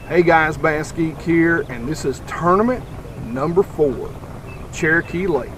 Hey guys, BassGeek here, and this is tournament number 4, Cherokee Lake.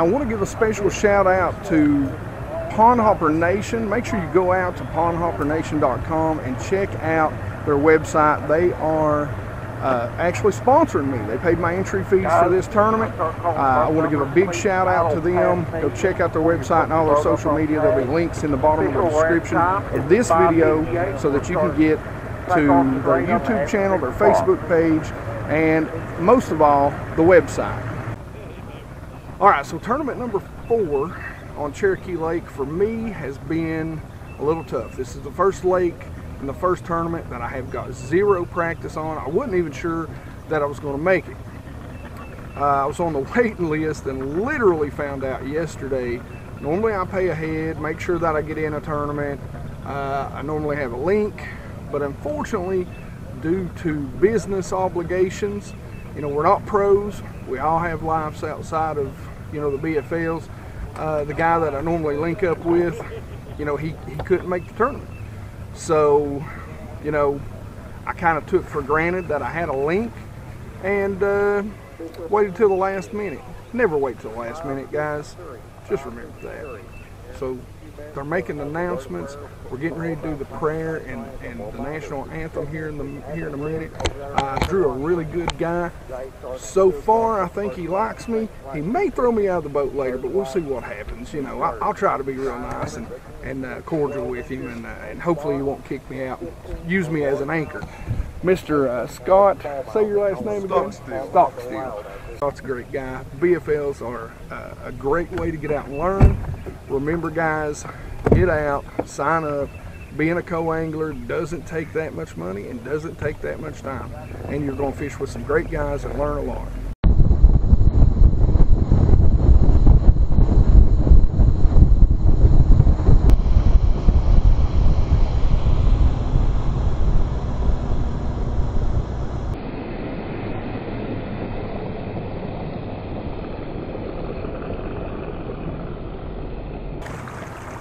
I want to give a special shout out to Pond Hopper Nation. Make sure you go out to pondhoppernation.com and check out their website. They are actually sponsoring me. They paid my entry fees for this tournament. I want to give a big shout out to them. Go check out their website and all their social media. There'll be links in the bottom of the description of this video so that you can get to their YouTube channel, their Facebook page, and most of all, the website. Alright, so tournament number 4 on Cherokee Lake for me has been a little tough. This is the first lake in the first tournament that I have got zero practice on. I wasn't even sure that I was going to make it. I was on the waiting list and literally found out yesterday. Normally I pay ahead, make sure that I get in a tournament. I normally have a link, but unfortunately, due to business obligations, you know, we're not pros. We all have lives outside of, you know, the BFLs. The guy that I normally link up with, you know, he couldn't make the tournament. So, you know, I kind of took for granted that I had a link and waited till the last minute. Never wait till the last minute, guys. Just remember that. So they're making announcements. We're getting ready to do the prayer and the national anthem here in a minute. Drew a really good guy. So far, I think he likes me. He may throw me out of the boat later, but we'll see what happens. You know, I'll try to be real nice and cordial with him, and hopefully he won't kick me out. Use me as an anchor. Mr. Scott, say your last name again. Stockstill. Scott's a great guy. BFLs are a great way to get out and learn. Remember, guys, get out, sign up. Being a co-angler doesn't take that much money and doesn't take that much time. And you're going to fish with some great guys and learn a lot.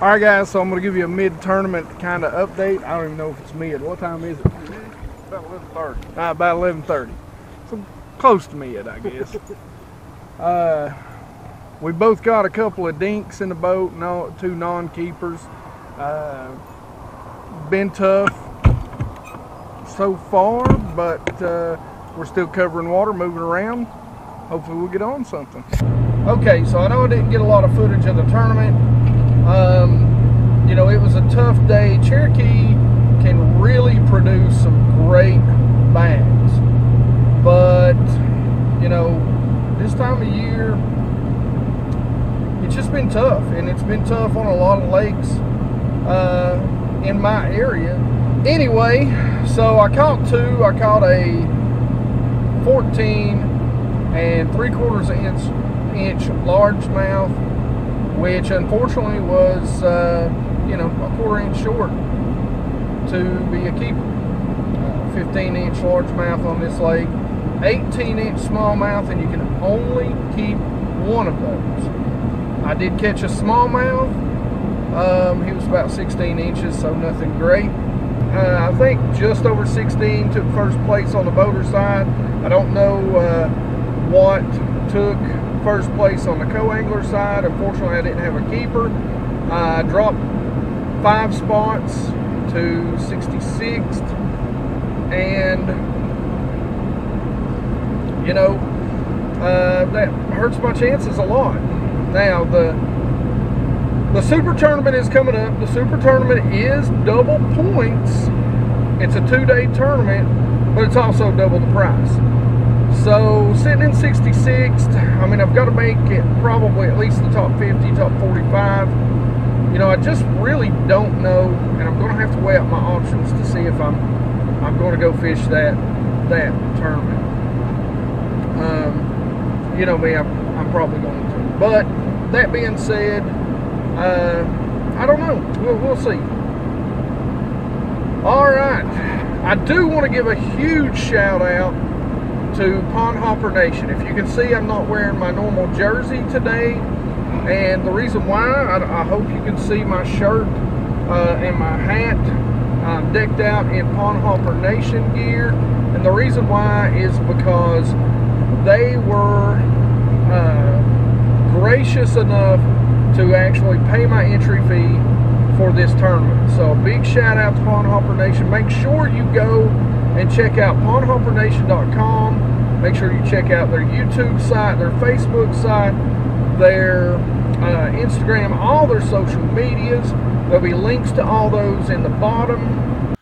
Alright guys, so I'm going to give you a mid-tournament kind of update. I don't even know if it's mid. What time is it? About 11:30. About 11:30. So close to mid, I guess. We both got a couple of dinks in the boat, two non-keepers. Been tough so far, but we're still covering water, moving around. Hopefully we'll get on something. Okay, so I know I didn't get a lot of footage of the tournament. You know, it was a tough day. Cherokee can really produce some great bags, but you know, this time of year it's just been tough, and it's been tough on a lot of lakes in my area. Anyway, so I caught two. I caught a 14 3/4 inch largemouth, which unfortunately was, you know, a 1/4 inch short to be a keeper. 15 inch largemouth on this lake, 18 inch smallmouth, and you can only keep one of those. I did catch a smallmouth. He was about 16 inches, so nothing great. I think just over 16, took first place on the boater side. I don't know what took first place on the co-angler side. Unfortunately, I didn't have a keeper. I dropped 5 spots to 66th, and you know, that hurts my chances a lot. Now the super tournament is coming up. The super tournament is double points. It's a 2-day tournament, but it's also double the price. So sitting in 66th, I mean, I've got to make it probably at least the top 50, top 45. You know, I just really don't know, and I'm going to have to weigh up my options to see if I'm going to go fish that tournament. You know me, I'm probably going to. But that being said, I don't know. We'll see. All right. I do want to give a huge shout out to Pond Hopper Nation. If you can see, I'm not wearing my normal jersey today, and the reason why, I hope you can see my shirt and my hat. I'm decked out in Pond Hopper Nation gear, and the reason why is because they were gracious enough to actually pay my entry fee for this tournament. So a big shout out to Pond Hopper Nation. Make sure you go and check out pondhoppernation.com. Make sure you check out their YouTube site, their Facebook site, their Instagram, all their social medias. There'll be links to all those in the bottom.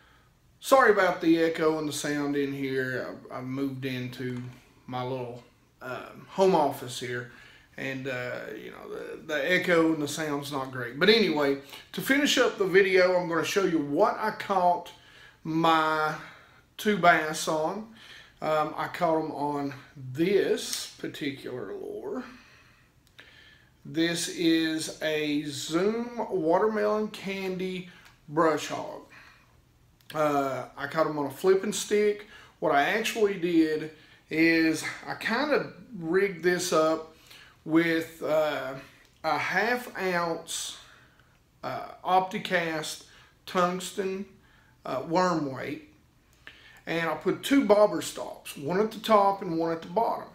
Sorry about the echo and the sound in here. I've moved into my little home office here, and you know, the echo and the sound's not great. But anyway, to finish up the video, I'm going to show you what I caught my 2 bass on. I caught them on this particular lure. This is a Zoom Watermelon Candy Brush Hog. I caught them on a flipping stick. What I actually did is I kind of rigged this up with a 1/2 ounce Opticast tungsten worm weight, and I put 2 bobber stops, one at the top and one at the bottom.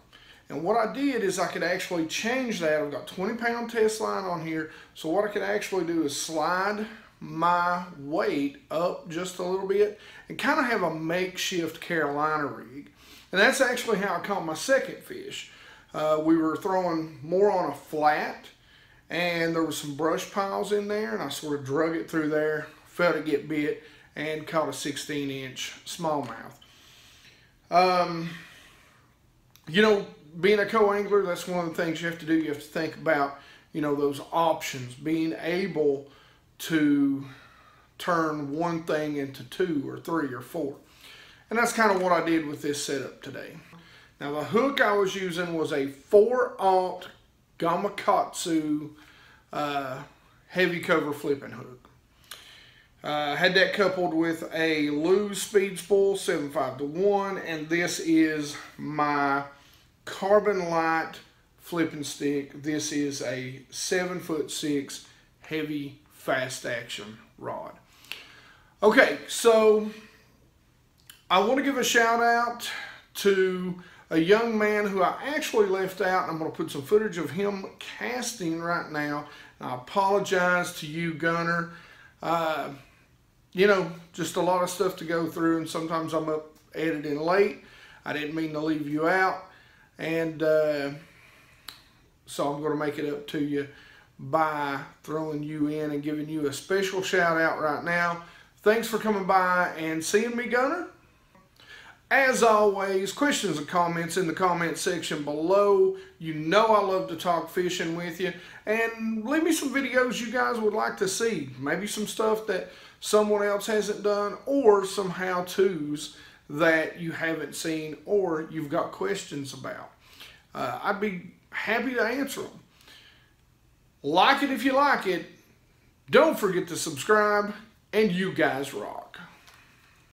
And what I did is I could actually change that. I've got 20-pound test line on here, so what I could actually do is slide my weight up just a little bit and kind of have a makeshift Carolina rig. And that's actually how I caught my second fish. We were throwing more on a flat, and there was some brush piles in there, and I sort of drug it through there, felt it get bit, and caught a 16-inch smallmouth. You know, being a co-angler, that's one of the things you have to do. You have to think about, you know, those options, being able to turn one thing into 2 or 3 or 4. And that's kind of what I did with this setup today. Now, the hook I was using was a 4/0 Gamakatsu heavy cover flipping hook. Had that coupled with a Lew's Speed Spool 7.5-1, and this is my Carbon Light flipping stick. This is a 7'6" heavy fast action rod. Okay, so I want to give a shout out to a young man who I actually left out, and I'm going to put some footage of him casting right now. And I apologize to you, Gunner. You know, just a lot of stuff to go through, and sometimes I'm up editing late. I didn't mean to leave you out, and so I'm going to make it up to you by throwing you in and giving you a special shout out right now. Thanks for coming by and seeing me, Gunner. As always, questions and comments in the comment section below. You know I love to talk fishing with you. And leave me some videos you guys would like to see. Maybe some stuff that someone else hasn't done, or some how-tos that you haven't seen or you've got questions about. I'd be happy to answer them. Like it if you like it. Don't forget to subscribe, and you guys rock.